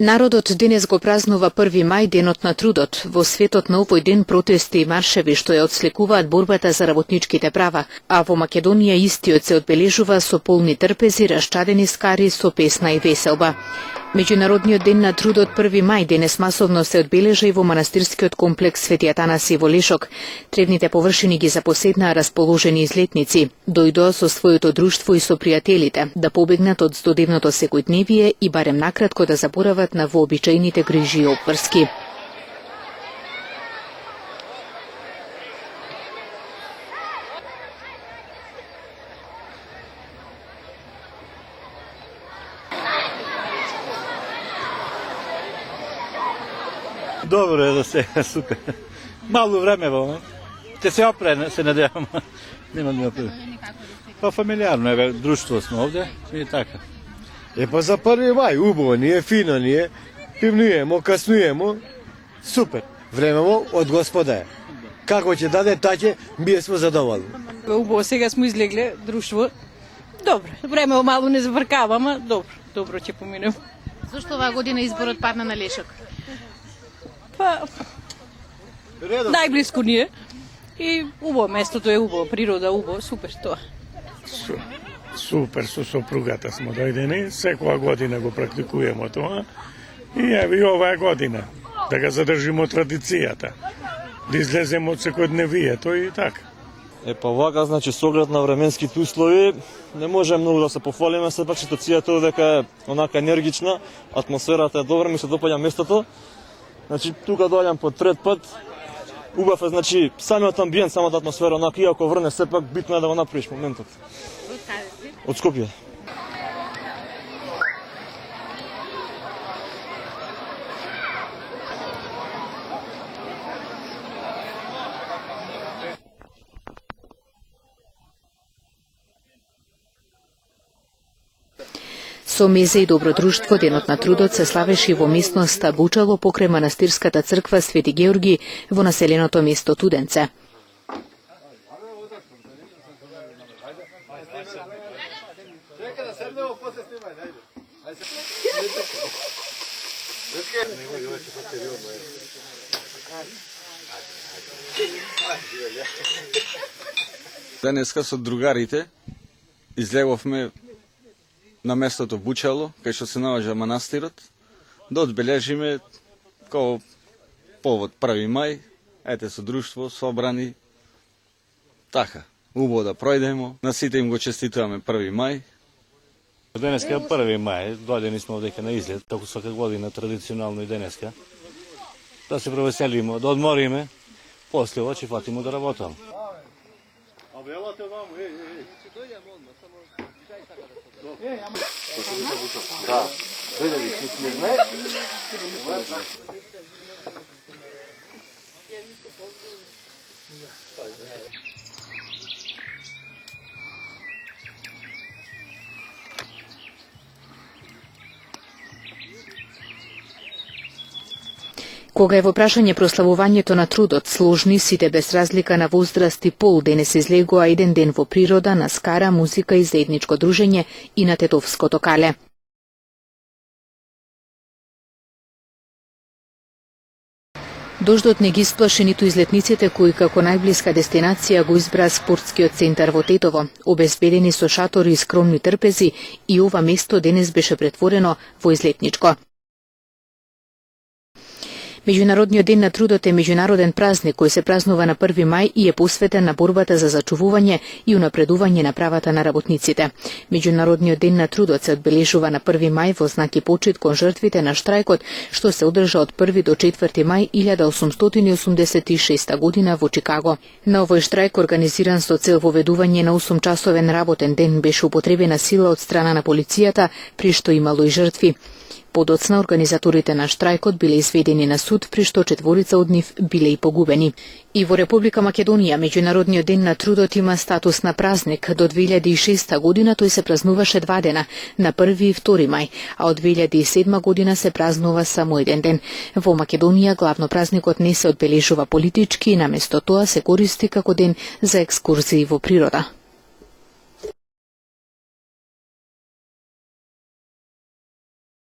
Народот денес го празнува 1 мај, денот на трудот. Во светот на овој ден протести и маршеви што ја отсликуваат борбата за работничките права, а во Македонија истиот се одбележува со полни трпези, расчадени скари, со песна и веселба. Меѓународниот ден на трудот 1 мај денес масовно се одбележа и во манастирскиот комплекс Свети Атанаси во Лешок. Тревните површини ги запоседнаа расположени излетници. Дојдоа со своето друштво и со пријателите да побегнат од здодевното секојдневие и барем накратко да заборават на вообичаените грижи и опврски. Добро е да се, супер. Мало време во. Те се опре, се надевам. Нема да опре. Па фамилиарно е, друштво сме овде и така. Па за 1 мај, убаво ни е, фино ни е, пивнуемо, каснуемо, супер. Времево од Господа е. Како ќе даде, таќе, ние сме задоволни. Убаво, сега сме излегле, друштво. Добро, времево мало не завркава, ама добро ќе поминем. Зошто оваа година изборот падна на Лешок? Па, најблиску ни е и убаво, местото е убаво, природа убаво, супер тоа. Супер, со сопругата сме дојдени, секоја година го практикуваме тоа и еви оваа година да ga задржиме традицијата, да излеземе од секојдневието и така. Па вака, значи, со оглед на временските услови, не може многу да се пофалиме, сепак ситуацијата овдека е онака енергична, атмосферата е добра, ми се допаѓа местото. Значи, тука доаѓам по трет пат, убав е, значи, самиот амбиент, самата атмосфера, онака, иако врне, сепак битно е да го направиш моментот. Од каде си? Од Скопје. Со мезе и добро друштво, денот на трудот се славеше во местноста Бучало покрај манастирската црква Свети Георги во населеното место Туденце. Денеска со другарите излеговме на местото Бучало, кај што се наоѓа манастирот, да одбележиме како повод 1 мај, ете со друштво, собрани, така, убаво да пројдемо, на сите им го чеституваме 1 мај. Денеска е 1 мај, дојдени сме овдека на излет, како свака година традиционално и денеска. Да се провеселиме, да одмориме, после ова ќе фатиме да работаме. Да, Кога е во прашање прославувањето на трудот, сложни сите без разлика на возраст и пол денес излегоа еден ден во природа, на скара, музика и заедничко дружење и на тетовското кале. Дождот не ги сплаши ниту излетниците кои како најблиска дестинација го избраа спортскиот центар во Тетово, обезбедени со шатори и скромни трпези, и ова место денес беше претворено во излетничко. Меѓународниот ден на трудот е меѓународен празник кој се празнува на 1 мај и е посветен на борбата за зачувување и унапредување на правата на работниците. Меѓународниот ден на трудот се одбележува на 1 мај во знак и почит кон жртвите на штрајкот што се одржа од 1 до 4 мај 1886 година во Чикаго. На овој штрајк, организиран со цел воведување на 8-часовен работен ден, беше употребена сила од страна на полицијата, при што имало и жртви. Подоцна организаторите на штрајкот биле изведени на суд, при што 4 од нив биле и погубени. И во Република Македонија меѓународниот ден на трудот има статус на празник. До 2006 година тој се празнуваше 2 дена, на 1 и 2 мај, а од 2007 година се празнува само еден ден. Во Македонија главно празникот не се одбележува политички и наместо тоа се користи како ден за екскурзии во природа.